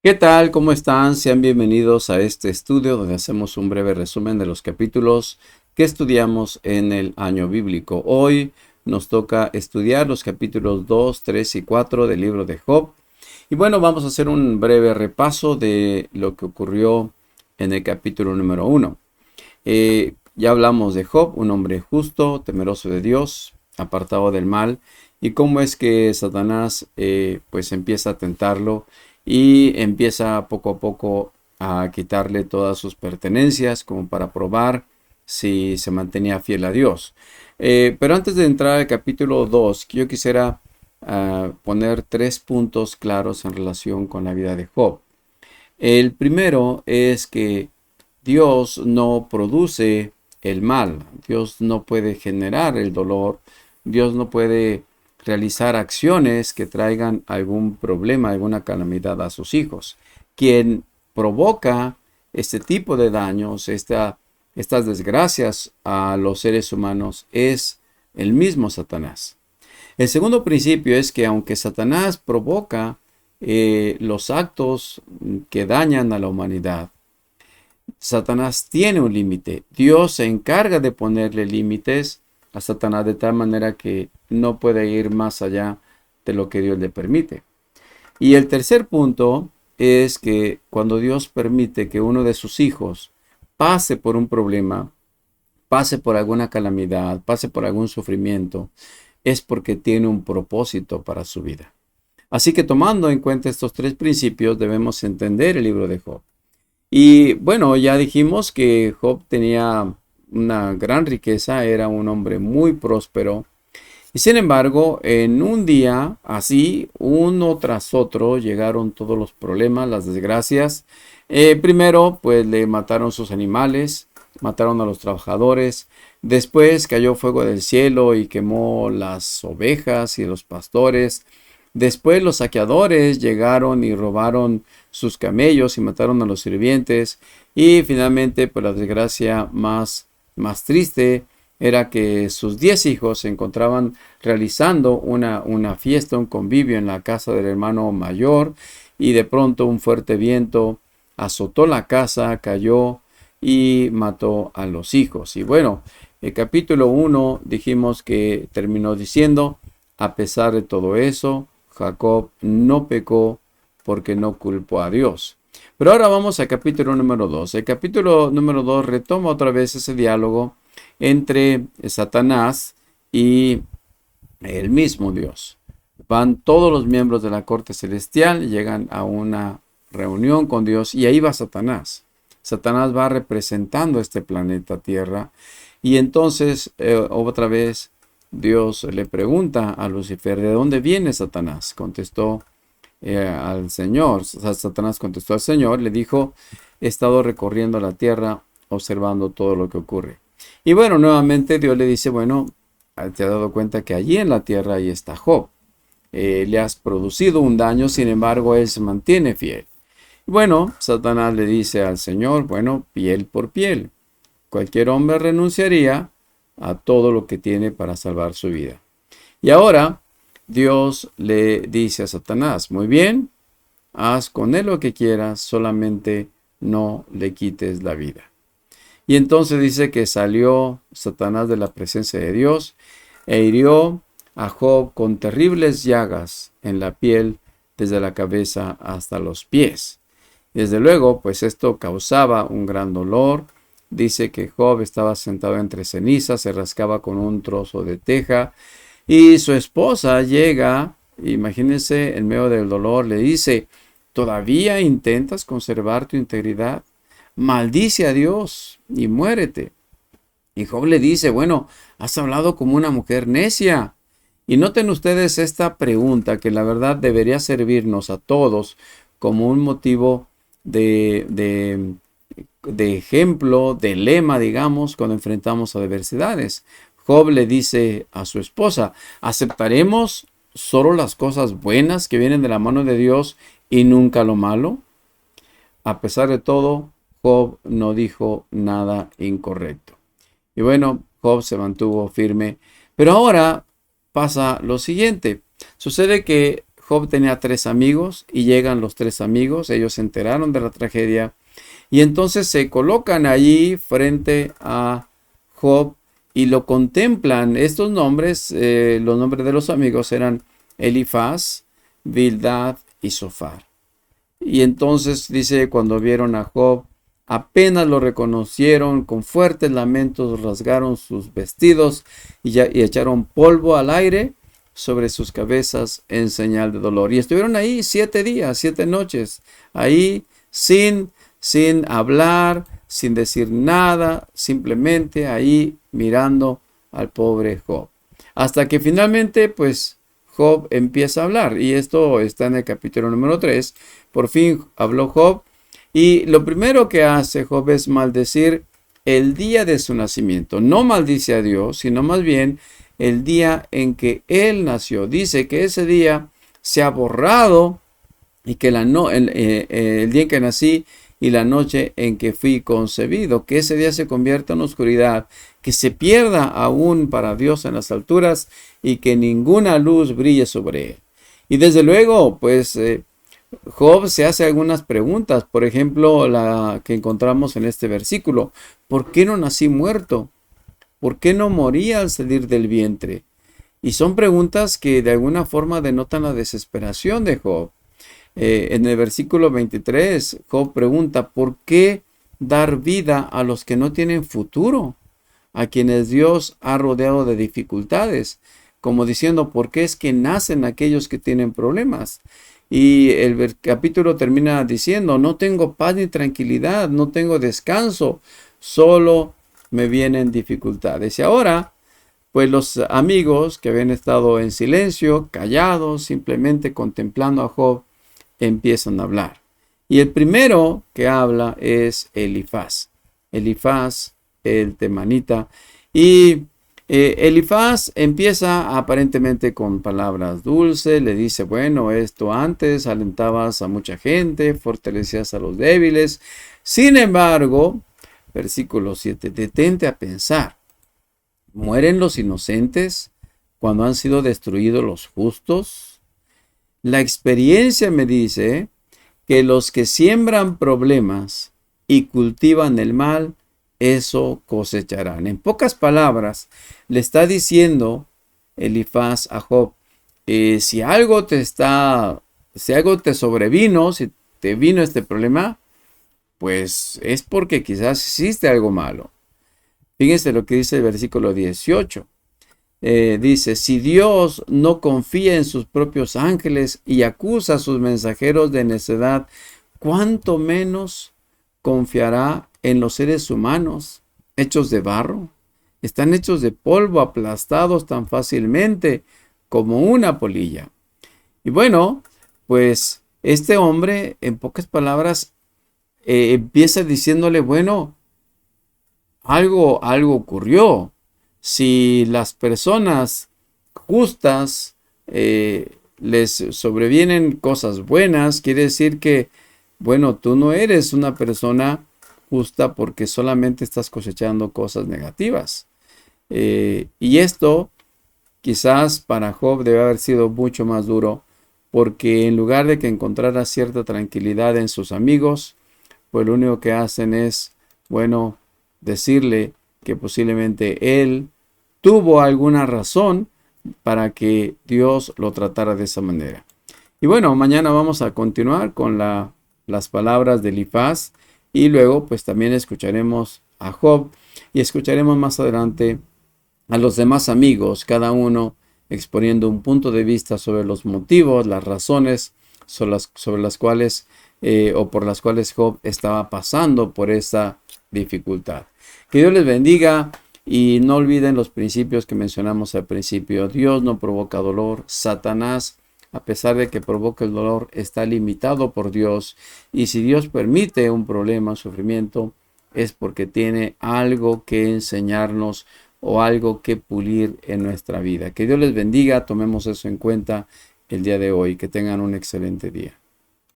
¿Qué tal? ¿Cómo están? Sean bienvenidos a este estudio donde hacemos un breve resumen de los capítulos que estudiamos en el año bíblico. Hoy nos toca estudiar los capítulos 2, 3 y 4 del libro de Job. Y bueno, vamos a hacer un breve repaso de lo que ocurrió en el capítulo número 1. Ya hablamos de Job, un hombre justo, temeroso de Dios, apartado del mal, y cómo es que Satanás pues empieza a tentarlo y empieza poco a poco a quitarle todas sus pertenencias como para probar si se mantenía fiel a Dios. Pero antes de entrar al capítulo 2, yo quisiera poner tres puntos claros en relación con la vida de Job. El primero es que Dios no produce el mal, Dios no puede generar el dolor, Dios no puede realizar acciones que traigan algún problema, alguna calamidad a sus hijos. Quien provoca este tipo de daños, estas desgracias a los seres humanos es el mismo Satanás. El segundo principio es que aunque Satanás provoca los actos que dañan a la humanidad, Satanás tiene un límite. Dios se encarga de ponerle límites a Satanás de tal manera que no puede ir más allá de lo que Dios le permite. Y el tercer punto es que cuando Dios permite que uno de sus hijos pase por un problema, pase por alguna calamidad, pase por algún sufrimiento, es porque tiene un propósito para su vida. Así que tomando en cuenta estos tres principios debemos entender el libro de Job. Y bueno, ya dijimos que Job tenía una gran riqueza, era un hombre muy próspero. Y sin embargo, en un día así, uno tras otro, llegaron todos los problemas, las desgracias. Primero, pues le mataron sus animales, mataron a los trabajadores. Después cayó fuego del cielo y quemó las ovejas y los pastores. Después los saqueadores llegaron y robaron sus camellos y mataron a los sirvientes. Y finalmente, por la desgracia más triste, era que sus 10 hijos se encontraban realizando una fiesta, un convivio en la casa del hermano mayor, y de pronto un fuerte viento azotó la casa, cayó y mató a los hijos. Y bueno, el capítulo 1 dijimos que terminó diciendo: a pesar de todo eso, Jacob no pecó porque no culpó a Dios. Pero ahora vamos al capítulo número 2. El capítulo número 2 retoma otra vez ese diálogo entre Satanás y el mismo Dios. Van todos los miembros de la corte celestial, llegan a una reunión con Dios y ahí va Satanás. Satanás va representando este planeta Tierra y entonces otra vez Dios le pregunta a Lucifer: ¿de dónde viene Satanás? Contestó al Señor. Satanás contestó al Señor, le dijo: he estado recorriendo la tierra observando todo lo que ocurre. Y bueno, nuevamente Dios le dice: bueno, te has dado cuenta que allí en la tierra ahí está Job. Le has producido un daño, sin embargo, él se mantiene fiel. Bueno, Satanás le dice al Señor: bueno, piel por piel. Cualquier hombre renunciaría a todo lo que tiene para salvar su vida. Y ahora Dios le dice a Satanás: muy bien, haz con él lo que quieras, solamente no le quites la vida. Y entonces dice que salió Satanás de la presencia de Dios e hirió a Job con terribles llagas en la piel desde la cabeza hasta los pies. Desde luego, pues esto causaba un gran dolor. Dice que Job estaba sentado entre cenizas, se rascaba con un trozo de teja y su esposa llega, imagínense, en medio del dolor, le dice: ¿todavía intentas conservar tu integridad? Maldice a Dios y muérete. Y Job le dice: bueno, has hablado como una mujer necia. Y noten ustedes esta pregunta que la verdad debería servirnos a todos como un motivo de ejemplo, de lema, digamos, cuando enfrentamos adversidades. Job le dice a su esposa: ¿aceptaremos solo las cosas buenas que vienen de la mano de Dios y nunca lo malo? A pesar de todo, Job no dijo nada incorrecto. Y bueno, Job se mantuvo firme. Pero ahora pasa lo siguiente. Sucede que Job tenía 3 amigos y llegan los 3 amigos. Ellos se enteraron de la tragedia y entonces se colocan allí frente a Job y lo contemplan. Estos nombres, los nombres de los amigos eran Elifaz, Bildad y Zofar. Y entonces dice, cuando vieron a Job, apenas lo reconocieron, con fuertes lamentos rasgaron sus vestidos y echaron polvo al aire sobre sus cabezas en señal de dolor. Y estuvieron ahí 7 días, 7 noches, ahí sin hablar, sin decir nada, simplemente ahí mirando al pobre Job. Hasta que finalmente, pues, Job empieza a hablar. Y esto está en el capítulo número 3. Por fin habló Job. Y lo primero que hace Job es maldecir el día de su nacimiento. No maldice a Dios, sino más bien el día en que él nació. Dice que ese día se ha borrado y que el día en que nací y la noche en que fui concebido, que ese día se convierta en oscuridad, que se pierda aún para Dios en las alturas y que ninguna luz brille sobre él. Y desde luego, pues Job se hace algunas preguntas, por ejemplo, la que encontramos en este versículo: ¿por qué no nací muerto? ¿Por qué no morí al salir del vientre? Y son preguntas que de alguna forma denotan la desesperación de Job. En el versículo 23, Job pregunta: ¿por qué dar vida a los que no tienen futuro? A quienes Dios ha rodeado de dificultades, como diciendo, ¿por qué es que nacen aquellos que tienen problemas? Y el capítulo termina diciendo: no tengo paz ni tranquilidad, no tengo descanso, solo me vienen dificultades. Y ahora, pues los amigos que habían estado en silencio, callados, simplemente contemplando a Job, empiezan a hablar. Y el primero que habla es Elifaz. Elifaz, el temanita. Y Elifaz empieza aparentemente con palabras dulces. Le dice: bueno, esto antes alentabas a mucha gente, fortalecías a los débiles. Sin embargo, versículo 7, detente a pensar. ¿Mueren los inocentes cuando han sido destruidos los justos? La experiencia me dice que los que siembran problemas y cultivan el mal, eso cosecharán. En pocas palabras, le está diciendo Elifaz a Job: si algo te sobrevino, si te vino este problema, pues es porque quizás hiciste algo malo. Fíjense lo que dice el versículo 18. Dice: si Dios no confía en sus propios ángeles y acusa a sus mensajeros de necedad, ¿cuánto menos confiará en los seres humanos, hechos de barro? Están hechos de polvo, aplastados tan fácilmente como una polilla. Y bueno, pues este hombre, en pocas palabras, empieza diciéndole: bueno, algo ocurrió. Si las personas justas les sobrevienen cosas buenas, quiere decir que, bueno, tú no eres una persona justa porque solamente estás cosechando cosas negativas. Y esto quizás para Job debe haber sido mucho más duro, porque en lugar de que encontrara cierta tranquilidad en sus amigos, pues lo único que hacen es, bueno, decirle que posiblemente él tuvo alguna razón para que Dios lo tratara de esa manera. Y bueno, mañana vamos a continuar con las palabras de Elifaz y luego pues también escucharemos a Job y escucharemos más adelante a los demás amigos, cada uno exponiendo un punto de vista sobre los motivos, las razones sobre las cuales o por las cuales Job estaba pasando por esa dificultad. Que Dios les bendiga y no olviden los principios que mencionamos al principio. Dios no provoca dolor. Satanás, a pesar de que provoca el dolor, está limitado por Dios. Y si Dios permite un problema, un sufrimiento, es porque tiene algo que enseñarnos o algo que pulir en nuestra vida. Que Dios les bendiga. Tomemos eso en cuenta el día de hoy. Que tengan un excelente día.